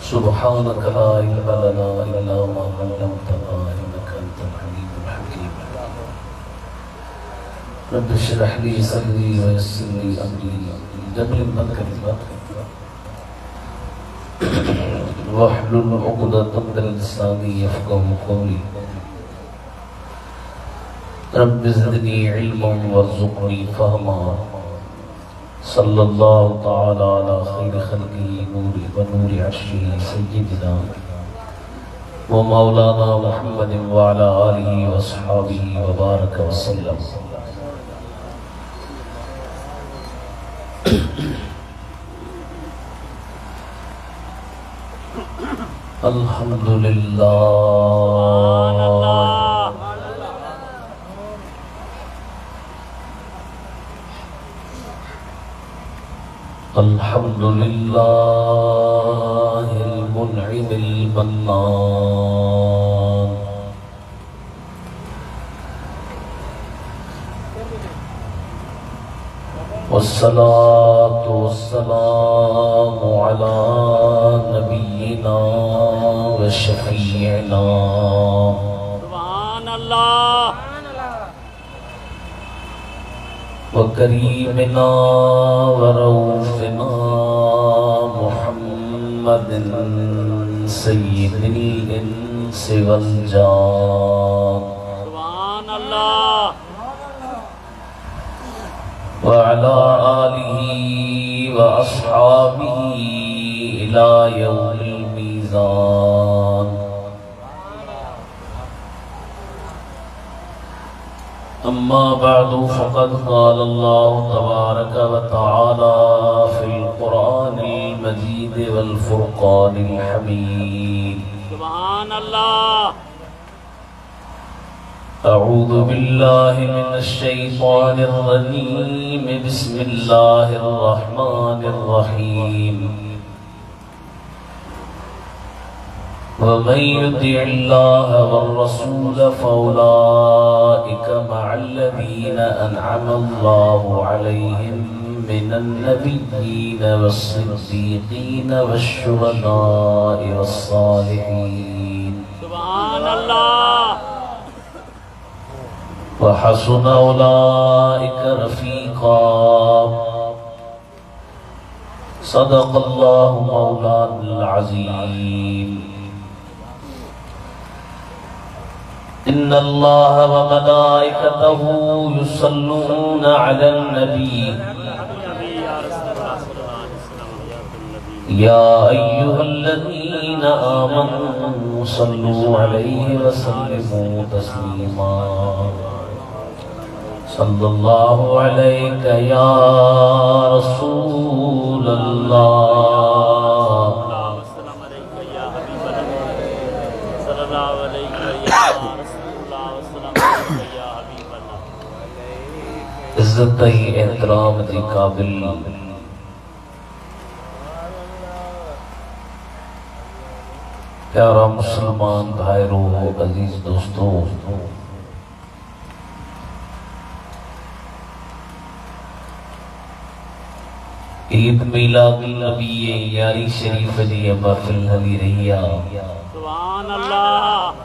सुब्हानक ला इल्मा लना इल्ला मा अल्लमतना इन्नका अंतल अलीमुल हकीम। रब्बि इश्रह ली सदरी व यस्सिर ली अमरी जबरिन मत कलिमात वहलुल उक़दतम मिन लिसानी यफ़क़हू क़ौली। रब्बि ज़िदनी इल्मन वरज़ुक़नी फ़हमा। सल्लल्लाहु तआला अला खैरि खल्क़िही नूरी व नूरि अर्शिही सय्यिदिना व मौलाना मुहम्मदिन व अला आलिहि व अस्हाबिही व बारक व सल्लम। अल्हम्दुलिल्लाह अल्हम्दुलिल्लाहिल मुनइमिल मन्नान। वस्सलातु वस्सलामु अला नबिय्यिना व शफीइना सुभान अल्लाह व करीमिना व रऊफिना मुहम्मदिन सय्यिदिल इंसि वल जान सुभान अल्लाह व अला आलिहि व अस्हाबिही इला यौमिल मीज़ान। अम्मा बअदु फ़क़द क़ाल अल्लाहु तबारक व तआला फ़िल क़ुरआनिल मजीद वल फ़ुरक़ानिल हमीद। सुभान अल्लाह। अऊज़ु बिल्लाहि मिनश शैतानिर रजीम। बिस्मिल्लाहिर रहमानिर रहीम। वमन युतिइल्लाह वर्रसूल फउलाइका मअल्लज़ीना अनअम अल्लाहु अलैहिम मिनन नबिय्यीन वस्सिद्दीक़ीन वश्शुहदाኢ वस्सालिहीन। सुभान अल्लाह। वहसुन उलाइका रफ़ीक़ा। सदक़ल्लाहु मौलानाल अज़ीम। इन्नल्लाह व मलाइकतहु युसल्लूना अलन नबी या अय्युहल्लज़ीना आमनू सल्लू अलैहि व सल्लिमू तस्लीमा। सल्लल्लाहु अलैका या रसूलल्लाह। इज्जत एहतराम दी काबिल प्यारा मुसलमान भाइयों अजीज दोस्तों, ईद मिलादुन नबी यारी शरीफ जी महफिल हली रही है। सुभान अल्लाह।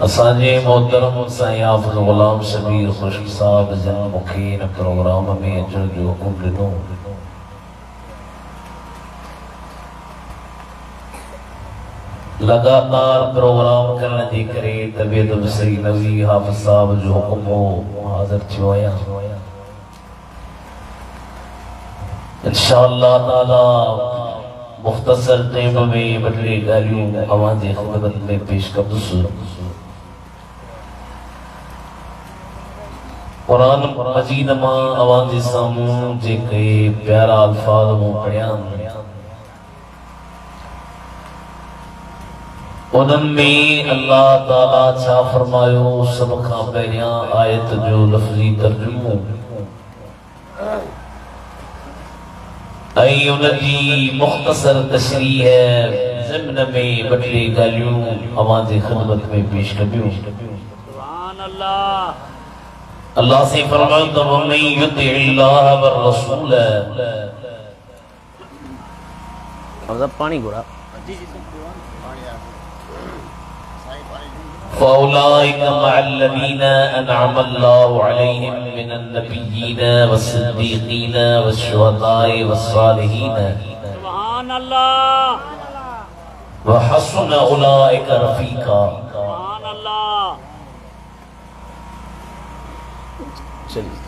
असांजे मोहतरम साईं हाफ़िज़ ग़ुलाम शबीर ख़ुशी साहब जन मूंखे इन प्रोग्राम में अचण जो हुकुम ॾिनो। लगातार प्रोग्राम करण जे करे तबियत बि सही न हुई। हाफ़िज़ साहब जो हुकुम हो हाज़िर थियो आहियां। इंशाअल्लाह ताला मुख़्तसर टाइम में ॿ टे ॻाल्हियूं अवां जे ख़िदमत में पेश कंदुसि। कुरान मजीद मां अवां जे साम्हूं जेके प्यारा अल्फाज़ मूं पढ़िया उन्हनि में अल्लाह ताला छा फरमायो, सब खां पहिरियां आयत जो लफ़्ज़ी तर्जुमो ऐं उनजी मुख़्तसर तशरीह ज़िम्न में ॿ टे ॻाल्हियूं अवां जे ख़िदमत में पेश कबियूं। सुभान अल्लाह। अल्लाह से फरमायो त वमन युतिइल्लाह वर रसूल पानी घोड़ा فَأُولَٰئِكَ مَعَ الَّذِينَ أَنْعَمَ اللَّهُ عَلَيْهِم مِّنَ النَّبِيِّينَ وَالصِّدِّيقِينَ وَالشُّهَدَاءِ وَالصَّالِحِينَ سبحان اللہ وَحَسُنَ أُولَٰئِكَ رَفِيقًا سبحان اللہ چلیے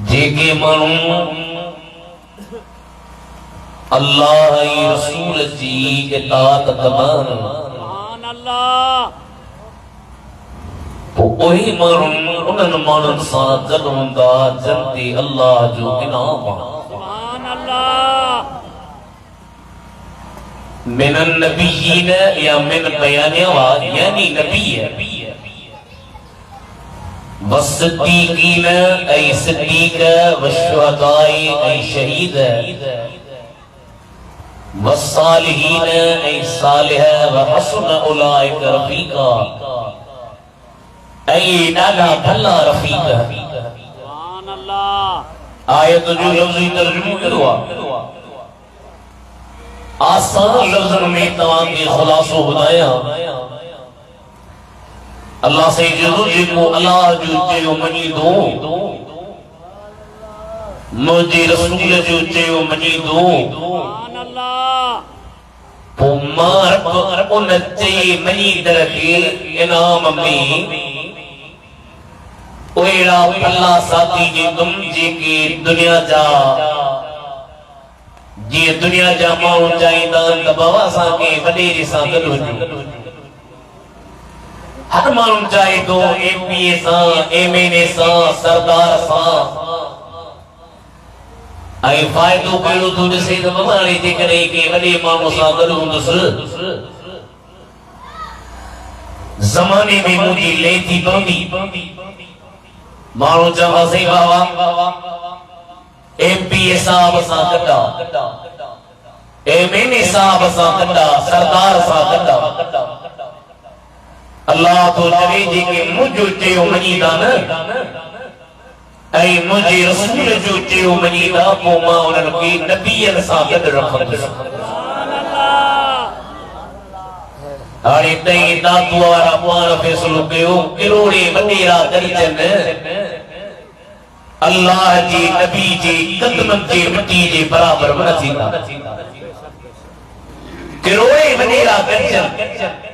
जेके माण्हू अल्लाह ऐं रसूल जी इताअत कंदा पोइ उहे माण्हू उन्हनि माण्हुनि सां गॾु हूंदा जिन ते अल्लाह जो इनाम मिन नबीयीन या मिन बयानिया यानी नबी वस्सिद्दीकीन ऐ सिद्दीक वशुहदाए ऐ शहीद वस्सालिहीन ऐ सालिह वहसुन उलाइक रफीका ऐ नाला भला रफीक सुभान अल्लाह आयत जो लफ्ज़ी तर्जुमो कयो आसान लफ्ज़न में तव्हां खे ख़ुलासो ॿुधायां अल्लाह से जरूर जेको अल्लाह जो चयो मञींदो मुंहिंजे रसूल जो चयो मञींदो पोइ मां रब उन चई मञींदड़ खे इनाम में अहिड़ा भला साथी ॾींदुमि जेके दुनिया जा जीअं दुनिया जा माण्हू चाहींदा आहिनि त बाबा असांखे वॾेरे सां गॾु हुजे हर माण्हू चाहे तो एमपीए सां एमएनए सां सरदार सां ऐं फ़ाइदो कहिड़ो थो ॾिसे त बाबा हाणे जेकॾहिं के वॾे माण्हू सां गॾु हूंदुसि ज़माने में मुंहिंजी लेथी पवंदी माण्हू चवंदासीं बाबा एमपीए साहब सां गॾा एमएनए साहब सां गॾा सरदार सां गॾा अल्लाह तो चवे जेके मुंहिंजो चयो मञींदा न ऐं मुंहिंजे रसूल जो चयो मञींदा पोइ मां उन्हनि खे नबीअनि सां गॾु रखंदुसि हाणे तई दातू वारा पाण फ़ैसिलो कयो किरोड़े वॾेरा दर्जन अल्लाह जे नबी जे कदमनि जे मिटी जे बराबर न थींदा किरोड़े वॾेरा दर्जन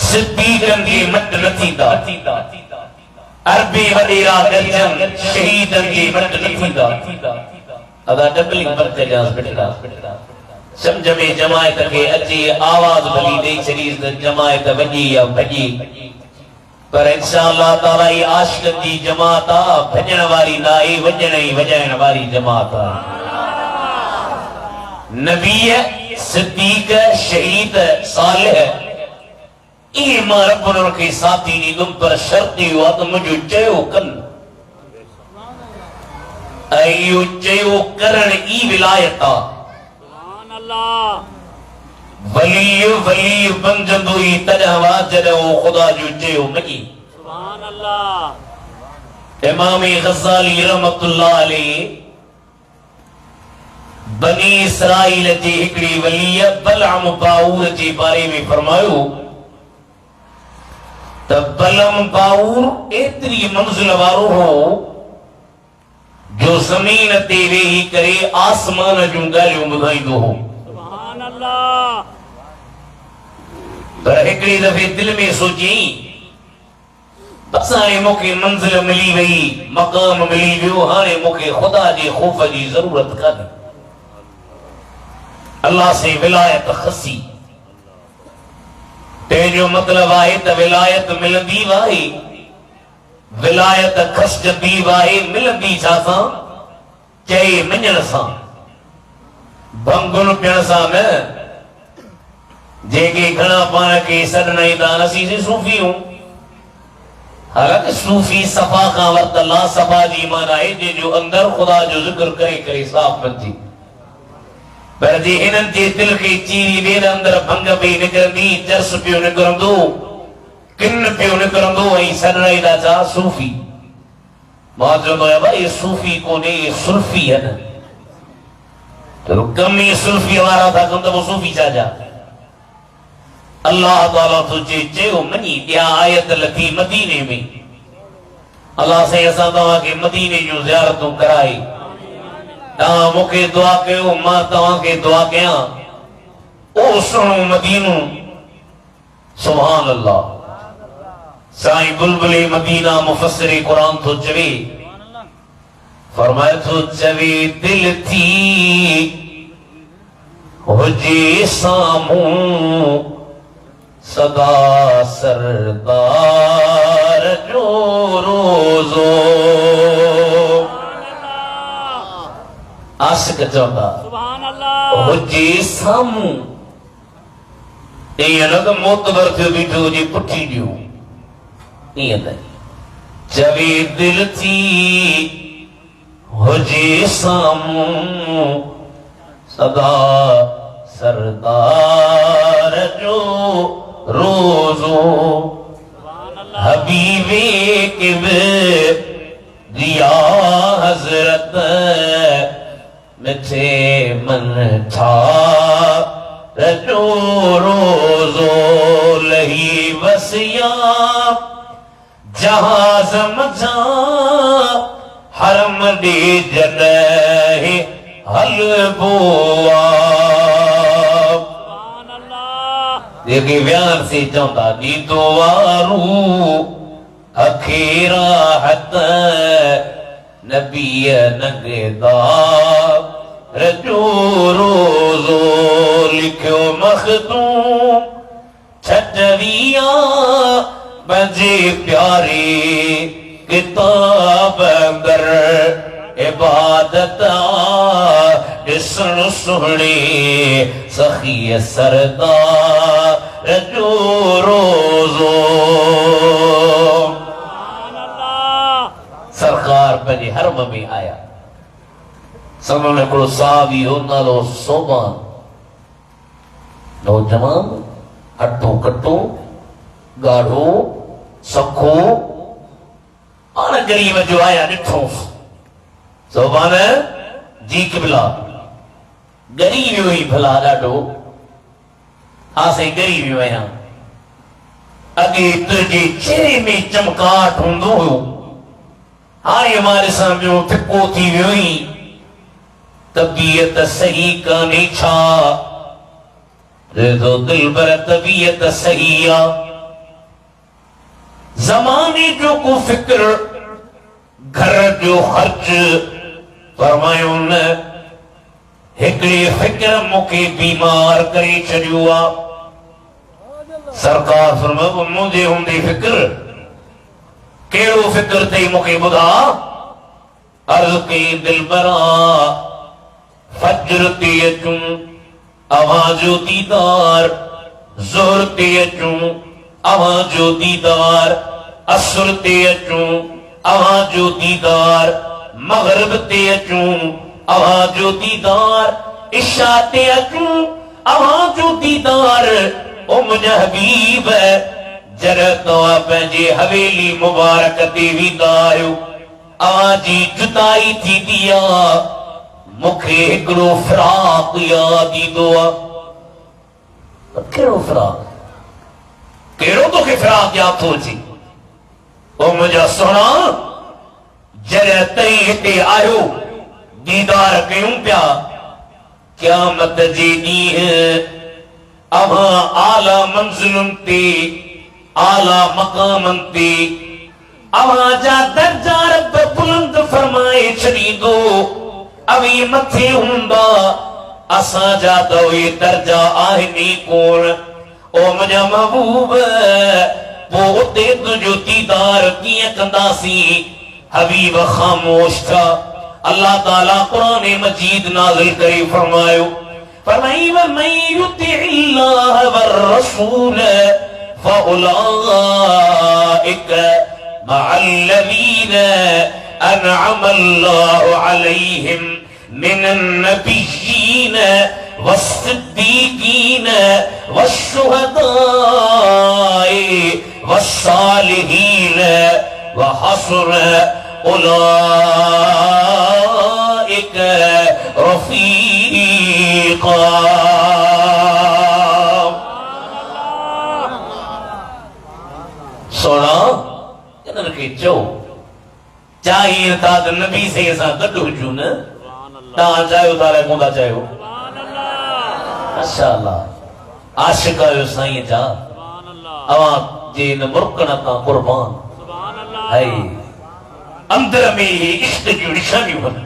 सिद्दीक़न जी मट न थींदा अरबे वॾेरा दर्जन शहीदन जी मट न थींदा अदा डबलिंग बर्थ जा बिठड़ा समझ में जमायत खे अचे आवाज़ भली ॾेई छॾीस त जमायत वॼी या भॼी पर इंशाअल्लाह ताला ई आशिक़नि जी जमात आहे भॼण वारी न आहे वॼण ई वॼाइण वारी जमात आहे नबीअ सिद्दीक़ शहीद सालिह इहे मां रब उन्हनि खे साथी ॾींदुमि पर शर्त इहो आहे त मुंहिंजो चयो कनि ऐं इहो चयो करण ई विलायत आहे वली वली बणजंदो ई तॾहिं वा जॾहिं उहो ख़ुदा जो चयो मञी इमाम ग़ज़ाली रहमतुल्लाह अलैह बनी इसराइल जे हिकिड़ी वलीअ बलअम बाऊर जे बारे में फरमायो त बलअम बाऊर एतिरी मंज़िल वारो हो जो ज़मीन ते वेही करे आसमान जूं ॻाल्हियूं ॿुधाईंदो हो पर हिकिड़ी दफ़े दिल में सोचियईं बस हाणे मूंखे मंज़िल मिली वई मक़ाम मिली वियो हाणे मूंखे ख़ुदा जे ख़ौफ़ जी ज़रूरत कान्हे अल्लाह से विलायत खसी तेजो मतलब आहे त विलायत मिलंदी वाहे विलायत खसजंदी वाहे मिलंदी छा सां चए मञण सां भंगुल पियण सां न जेके घणा पाण खे सॾण ईंदा असीं सूफ़ी हूं हालांकि सूफ़ी सफ़ा खां वरितल आहे सफ़ा जी माना आहे जंहिंजो अंदर ख़ुदा जो ज़िक्र करे करे साफ़ न थी पर जे हिननि जे दिल खे चीरी वेर अंदर भंग पई निकिरंदी, चर्स पियो निकिरंदो, किन पियो निकिरंदो, ऐं सनराईंदा छा सूफ़ी। मां चवंदो आहियां भाई सूफ़ी कोन्हे, सुल्फ़ी आहे न। तो कम ई सुल्फ़ी वारा था कनि त पोइ सूफ़ी छा जा। अल्लाह ताला तो चयो मञी ॾिया आयत लथी मदीने में। अल्लाह साईं असां तव्हांखे मदीने जूं ज़ियारतूं कराए, तव्हां मूंखे दुआ कयो, मां तव्हांखे दुआ कयां। ओ सुहिणो मदीनो, सुभान अल्लाह। साईं बुलबुले मदीना मुफ़स्सिर क़ुरान तो चवे, फरमाए तो चवे दिल थी हुजे साम्हूं सदा सरदार जो रोज़ो। आशिक़ चवंदा हुजे साम्हूं, ईअं न त मोतबर थियो बीठो हुजे पुठी ॾियो, ईअं न। चवे दिल थी हुजे साम्हूं सदा सरदार जो रोज़ो। हबीबे किबरिया हज़रत मिठे मन ठार जो रोज़ो। लही वसिया जहाज़ मझा हरम ॾे जॾहिं हलबो जेके व्यार से चवंदा ॾींदो वारू अखेरा हथ नबीअ नंगेदार जो रोज़ो। लिखियो मखदूम छटविया पंहिंजे प्यारे किताब अंदर इबादत ॾिसण सुहिणे सखीअ सरदार जो रोज़ो। सरकार पंहिंजे हरम में आया। संदन हिकिड़ो साहबी हो नालो सोबान, नौजवान, हटो कटो, गाढ़ो, सखो, हाणे गरीब जो आया ॾिठोसि। सोबान जी किबला गरीब हुई भला ॾाढो। हा साईं गरीब हुयो आहियां। अॻे तुंहिंजे चेहरे में चमकाट हूंदो हुयो, हाणे मां ॾिसां पियो फिको थी वियो ई। तबीयत सही कान्हे छा? रेज़ो दिल पर तबीयत सही आ। ज़माने जो को फिक्र, घर जो ख़र्च, फरमायो न हिकिड़े फिक्र मूंखे बीमार करे छॾियो आ। सरकार फरमायो मुंहिंजे हूंदे फिक्र, कहिड़ो फिक्र अथई मूंखे ॿुधा। अर्ज़ कई दिलबरा फज्र ते अचूं अव्हां जो दीदार, ज़ोहर ते अचूं अव्हां जो दीदार, असर ते अचूं अव्हां जो दीदार, मग़रिब ते अचूं अव्हां जो दीदार, इशा ते अचूं अव्हां जो दीदार। ओ मुंहिंजा हबीब जॾहिं तव्हां पंहिंजे हवेली मुबारक ते वेंदा आहियो, अव्हां जी जुदाई थींदी आ, मूंखे हिकिड़ो फिराक यादि ईंदो आ। कहिड़ो फिराक? कहिड़ो तोखे फिराक यादि थो अचे? ओ मुंहिंजा सोना जॾहिं तई हिते आयो, दीदार कयूं पिया, क़यामत जे ॾींहुं अव्हां आला मंज़िलुनि ते, आला मक़ामनि ते अव्हां जा दर्जा रब बुलंद फरमाए छॾींदो। अवी मथे हूंदा, असांजा त उहे दर्जा आहिनि ई कोन। ओ मुंहिंजा महबूब पोइ उते तुंहिंजो दीदार कीअं कंदासीं? हबीब ख़ामोश था। अल्लाह ताला क़ुरान मजीद नाज़िल करे फरमायो, फरमाई वमन युतिइल्लाह वररसूल फउलाइक मअल्लज़ीन अनअम अल्लाहु अलैहिम मिनन नबिय्यीन वस्सिद्दीकीन वश्शुहदाए वस्सालिहीन वहसुन उलाइक रफीका। सोना इन्हनि खे चओ चाहिए था त नबी से असां गॾु हुजूं न। तव्हां चाहियो था अलाए कोन था चाहियो। माशाअल्लाह आशिक़ आहियो साईं जा। अवां जे इन मुर्कण तां क़ुर्बान है। अंदर में ही इश्क जूं निशानियूं आहिनि।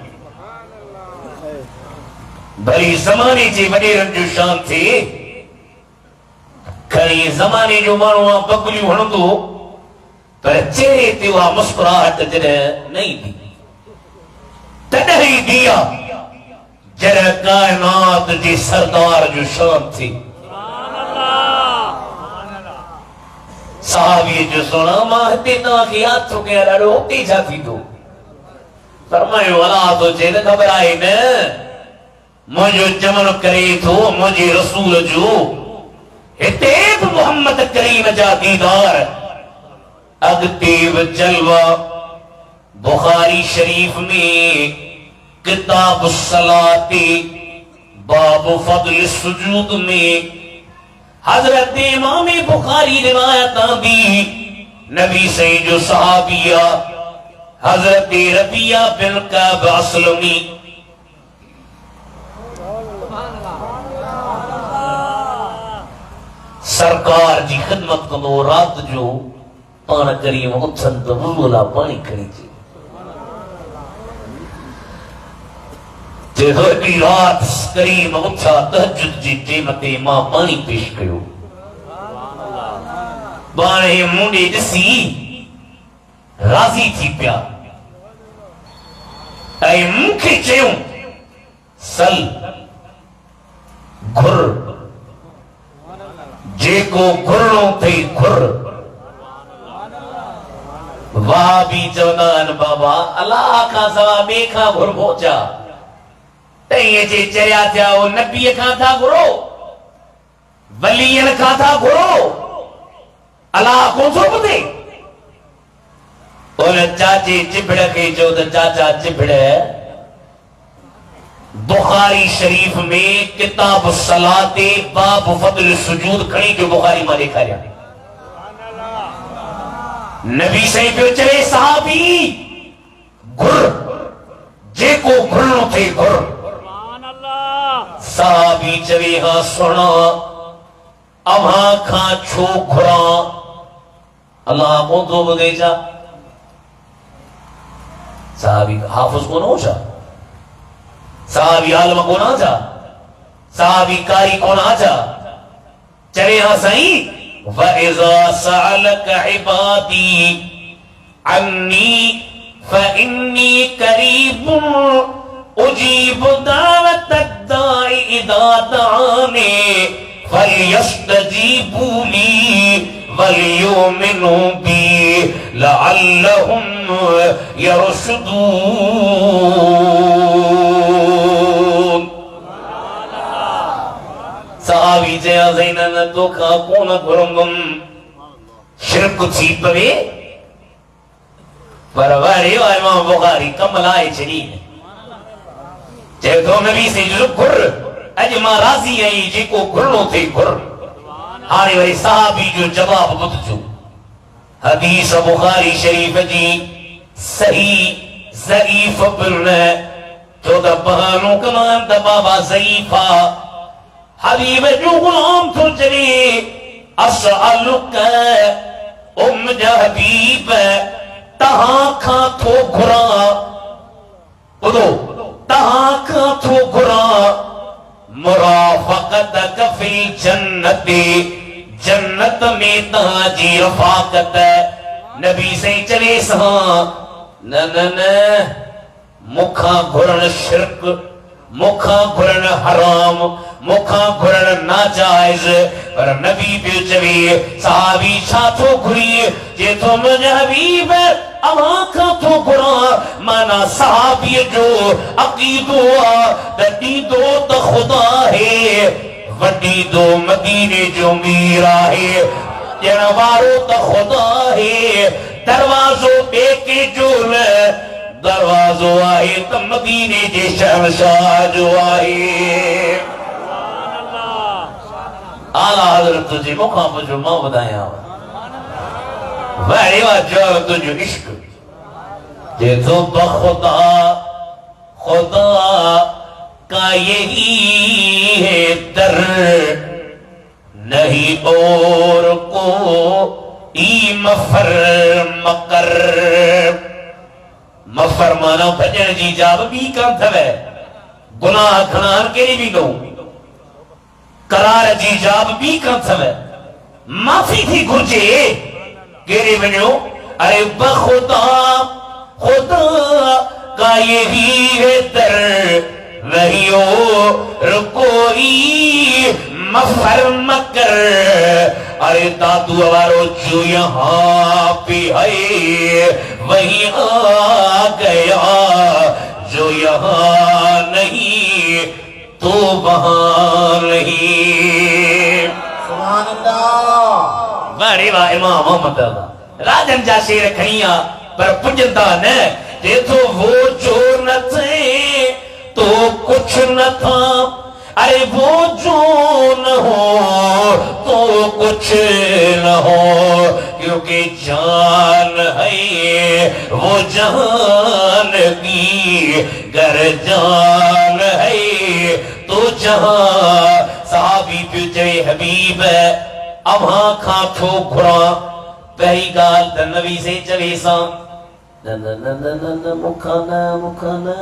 भली ज़माने जे वॾेरनि जो शान थिए खणी ज़माने जो माण्हू आहे बबलियूं हणंदो पर चेहरे ते उहा मुस्कुराहट जॾहिं न ईंदी तॾहिं ईंदी आहे जॾहिं काइनात जे सरदार जो शान थी। सहाबीअ जो सोना मां हिते तव्हांखे यादि थो कयां ॾाढो हुते छा थींदो फरमायो अलाह थो चए त ख़बर आहे न मुंहिंजो चवण करे थो मुंहिंजे रसूल जो हिते बि मोहम्मद करीम जा दीदार अॻिते बि जलवा। बुखारी शरीफ में किताब सलाते बाब फضل सुजूद में हजरत इमाम बुखारी रिवायत भी नबी से जो सहाबिया हजरत रबिया बिन कअब असलमी सरकार जी खिदमत कंदो रात जो पान करीम उथन तो वुला पानी खणी चे हिकिड़ी रात करीम उथा तहज्जुद जी टेम ते मां पानी पेश कयो। बाणे मुंडे ॾिसी राज़ी थी पिया ऐं मूंखे चयो सल घुर जेको घुरणो अथई घुर। वाह भी चवंदा आहिनि बाबा अलाह खां सवा ॿिए खां घुरबो छा। तईअ जे चरिया थिया हो नबीअ खां था घुरो वलीअनि खां था घुरो अलाह कोन थो ॿुधे। उन चाचे चिबड़ खे चयो त चाचा चिबड़ बुखारी शरीफ में किताब सलाते बाब फضل सुजूद खणी जो बुखारी मां ॾेखारिया। नबी साईं पियो चवे सहाबी घुर जेको घुरणो थे घुर। सहाबी चवे हाँ सुणा अव्हां खां छो घुरा अल्लाह कोन थो ॿुधे छा। सहाबी हाफ़िज़ कोन हो छा सहाबी आलम कोन आ छा सहाबी कारी कोन आ छा। चवे हाँ साईं वइज़ा सअलक इबादी अन्नी फइन्नी करीबुन उजीब दावत दाई इदा दाने फलयस्तजीबू ली वलियुमिनु बी लअल्लहुम यरशुदून। सहाबी चया ज़ैनन तोखा कोन घुरंदुमि शिरक थी पवे पर वरी इमाम बुखारी कम लाए छॾी चए थो नबी से घुर अॼु मां राज़ी आहीं जेको घुरणो थे घुर। हाणे वरी सहाबी जो जवाब ॿुधजो। हदीस बुखारी शरीफ जी सही ज़ईफ बिन छो त बहानो कमान त बाबा ज़ईफा हबीब जो गुलाम थो चवे असअलुक उम जा हबीब तहां खां थो घुरां ॿुधो तहां खां थो घुरां मुराफ़क़तक फ़िल जन्नति जन्नत में तहां जी रफ़ाक़त। नबी से चवे सां न न न मुखां घुरण शिरक मुखां घुरण हराम मुखां घुरण नाजायज़ पर नबी पियो चवे सहाबी छा थो घुरी जे थो मुंहिंजा हबीब अवाखा तो गुरा माना साहबी जो अकीदो दटी दो तो खुदा है वडी दो मदीने जो मीरा है जनवारो तो खुदा है दरवाजो बेके जो दरवाजो आए तो मदीने जे शहंशाह जो आए आला हजरत तुझे मुकाम जो मां बताया वाह वाह जो तुझे इश्क जे तो बखुदा खुदा का यही है दर नहीं और को ई मफर मकर मफर माना भजन जी जाब भी का थवे गुनाह खनार के भी गो करार जी जाब भी का थवे माफी थी गुरजे केरे वणो अरे बखुदा खुदा का यही है दर नहीं और कोई मफर मकर अरे दादू वारो जो यहाँ पे है वही आ गया जो यहाँ नहीं तो वहाँ नहीं सुभान अल्लाह वारे वाह इमाम मोहम्मद राजन जा शेर खणिया पर पुजंदा न जे तो वो जो न थे तो कुछ न था अरे वो जो न हो तो कुछ न हो क्योंकि जान है वो जान की गर जान है तो जहां साहबी तुझे हबीब अवां खां थो घुरा पहली गाल त नबी से चवे सा न न न न न न मुखाना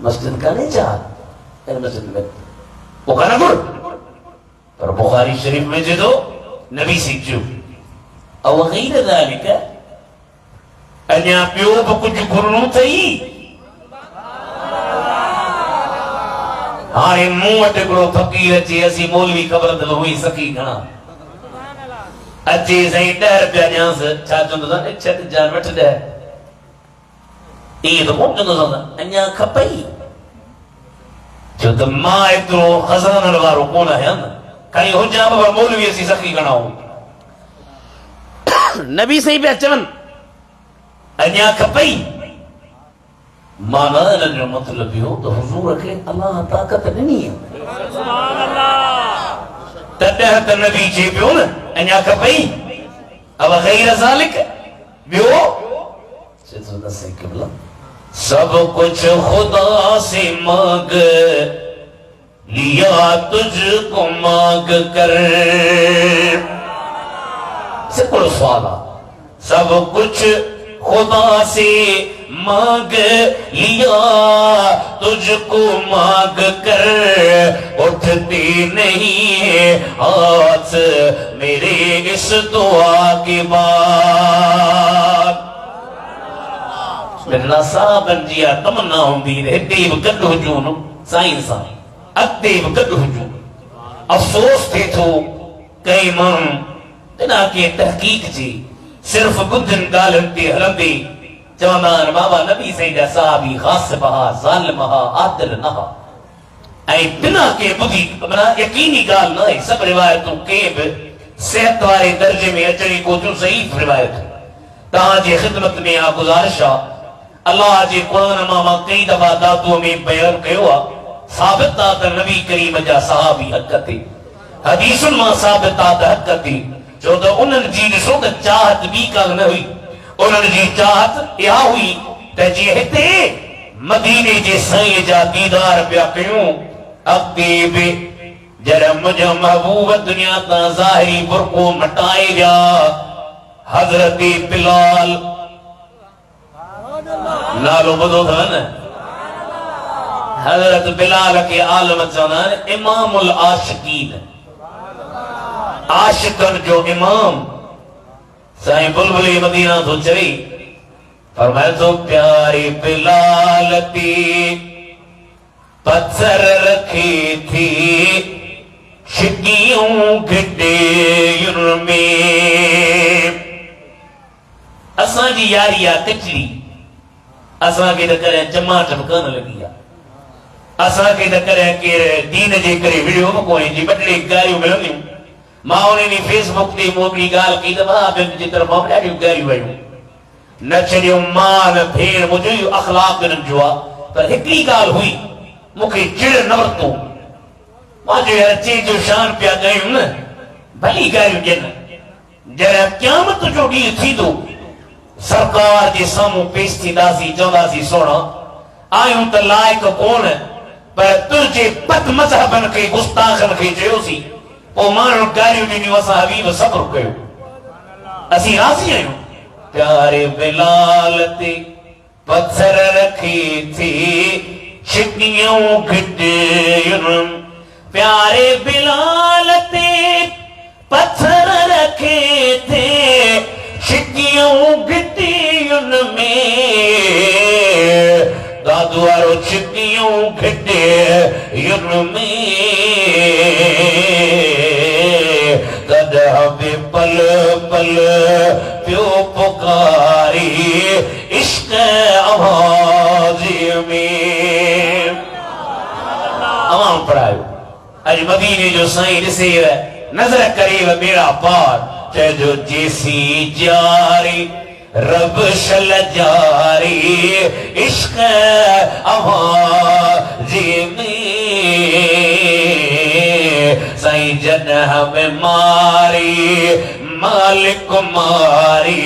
मस्जिद का नहीं चाह मस्जिद में वो खाना गुर पर बुखारी शरीफ में जो दो नबी सीख जो और गैर ذلك अन्या पियो कुछ गुरनु थई हाणे मूं वटि हिकिड़ो फ़कीर अचे असीं मौलवी ख़बर अथव हुई सखी घणा अचे साईं 10 रुपया ॾियांसि छा चवंदो अथनि छॾ जान वठ 10 इहे त कोन चवंदो अथनि अञा खपई छो त मां एतिरो खज़ानण वारो कोन आहियां न खणी हुजां पर मौलवी असीं सखी घणा हूं नबी सही पिया चवनि अञा खपई माना जो मतलब यो तो हुजूर के अल्लाह ताकत नहीं है तॾहिं त नबी चए पियो न अञा खपई अब गैर ज़ालिक ॿियो सब कुछ खुदा से मांग लिया तुझको मांग कर सिर्फ सवाल सब कुछ खुदा से मांग लिया तुझको मांग कर उठते नहीं है हाथ मेरे इस दुआ के बाद मिलना साहबन जी तमन्ना होंदी हिते बि गॾु हुजूं साईं सां अॻिते बि गॾु हुजूं अफ़सोस थिए थो कई माण्हू बिना के तहक़ीक़ जी सिर्फ बुद्धनि ॻाल्हियुनि ते हलंदे चवंदा आहिनि बाबा नबी साईं जा साहबी ग़ासिब हा ज़ालिम हा आदिल न हा ऐं बिना के ॿुधी माना यकीनी ॻाल्हि न आहे सभु रिवायतूं के बि सिहत वारे दर्जे में अचणी कोशियूं सही रिवायत तव्हांजे ख़िदमत में आहे गुज़ारिश आहे अल्लाह जे क़ुरान मां कई दफ़ा दातूअ में बयान कयो आहे साबित आहे त नबी करीम जा सहाबी हक़ ते हदीसुनि मां साबित आहे त हक़ ते छो त उन्हनि जी ॾिसो त चाहत ॿी का न हुई उन्हनि जी चाहत इहा हुई त जीअं हिते मदीने जे साईं जा दीदार पिया कयूं अॻिते बि जॾहिं मुंहिंजा महबूब दुनिया तां ज़ाहिरी बुरको मटाए विया हज़रत बिलाल नालो ॿुधो अथव न हज़रत बिलाल के आलम चवंदा आहिनि इमामुल आशिकीन आशिकन जो इमाम साईं बुलबुल मदीना तो चवे फरमाए तो प्यारे बिलाल ते पत्थर रखे थे शिकियों घटे में अस असांजी यारी आ कचरी असांखे त कॾहिं चमाट बि कोन लॻी आहे असांखे त कॾहिं केरु दीन जे करे विड़ियो बि कोन्हे जी ॿ टे ॻाल्हियूं मिलंदियूं मां उन ॾींहुं फेसबुक ते मोकिली ॻाल्हि कई त भाभियुनि जी तरफ़ां बि ॾाढियूं ॻाल्हियूं वयूं न छॾियो माल भेण मुंहिंजो इहो अख़लाक हिननि जो आहे पर हिकिड़ी ॻाल्हि हुई मूंखे चिड़ न वरितो मां चयो यार चे जो शान पिया कयूं न भली ॻाल्हियूं ॾियनि जॾहिं क़यामत जो ॾींहुं थींदो सरकार जे साम्हूं पेश थींदासीं चवंदासीं सोणा आहियूं त लाइक़ कोन पर तुंहिंजे बद मज़हबनि खे गुस्ताखनि खे चयोसीं पोइ माण्हू ॻाल्हियूं ॾिनियूं असां हबीब सब्र कयो असीं राज़ी आहियूं प्यारे बिलाल ते पत्थर रखे थे छिकियूं घिटियुनि प्यारे बिलाल ते पत्थर रखे थे छिकियूं घिटियुनि में दादू वारो छिकियूं घिटियुनि में कॾहिं पल पल पियो पुकारी इश्क आवाज़ में अवां पढ़ायो अॼु मदीने जो साईं ॾिसे नज़र करे बेड़ा पार चइजो जेसी जारी रब शल जारी इश्क आवाज़ में साईं जन्ह में मारी मालिक मारी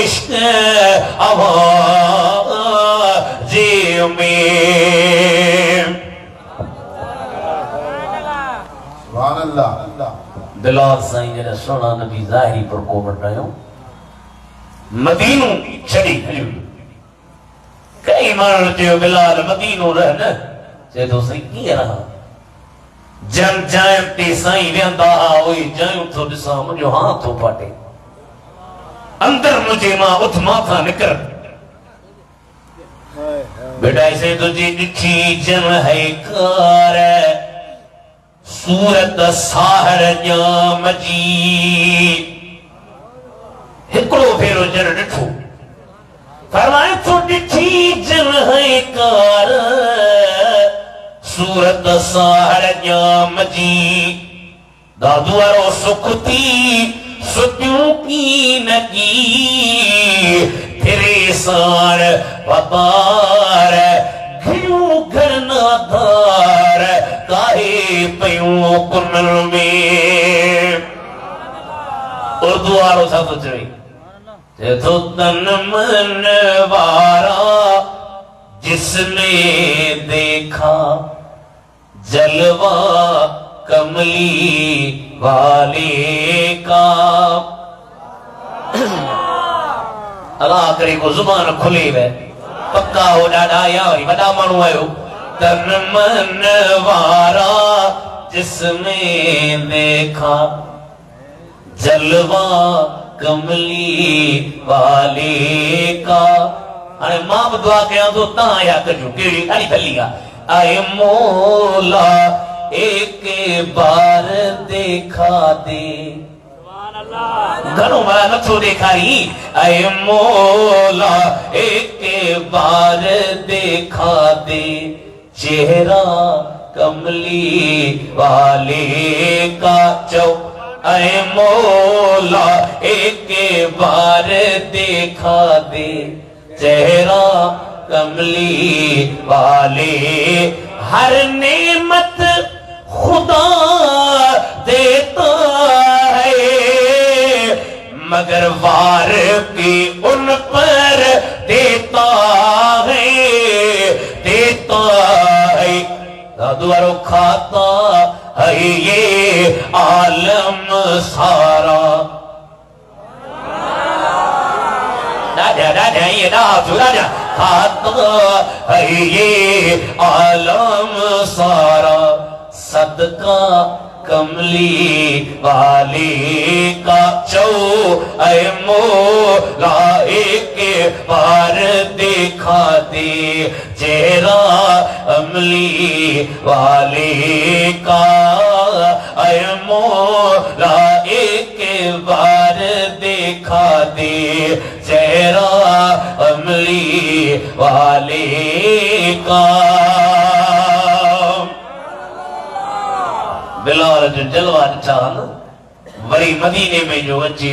इश्क आवाज़ में सुभान अल्लाह बिलाल साईं जॾहिं सोना नबी ज़ाहिरी पर को वटायो मदीनो छड़ी हलियो कई माण्हुनि चयो बिलाल मदीनो रह न चए थो साईं कीअं रहा जन जाइम ते साईं वेंदा हा उहे जायूं थो ॾिसां मुंहिंजो हाथ थो फाटे अंदर मुंहिंजे मां उथ माथा निकर बेटा से तुझी ॾिठी जन है कार सूरत साहर जाम जी हिकिड़ो भेरो जन ॾिठो फरमाए तो ॾिठी जन है कार सूरत साहर जाम जी दादू वारो सुख थी सुतियूं की न की फिरे सार वतार घियूं घरना धार काहे पयूं कुनल में उर्दू वारो छा थो चवे तो तन मन वारा जिसने देखा जलवा कमली वाले का अल्लाह करे को जुबान खुले वे पक्का हो ॾाढा या वरी वॾा माण्हू आयो तन मन वारा जिसमें देखा जलवा कमली वाले का हाणे मां बि दुआ कयां थो तव्हां या कजो कहिड़ी ॾाढी भली आहे आए मौला एक बार देखा दे घणो मां नथो ॾेखारी आए मौला एक बार देखा दे चेहरा कमली वाले का चौ आए मौला एक बार देखा दे चेहरा कमली वाले हर नेमत खुदा देता है मगर वार की उन पर देता है दादू वारो खाता है ये आलम सारा दादा ये दादा खाता है ये आलम सारा सदका कमली वाले का चौ ऐ मौला एक बार देखा दे चेहरा अमली वाले का ऐ मौला एक बार देखा दे चेहरा कमली वाले का। बिलाल जो जलवा चाल वरी मदीने में जो अची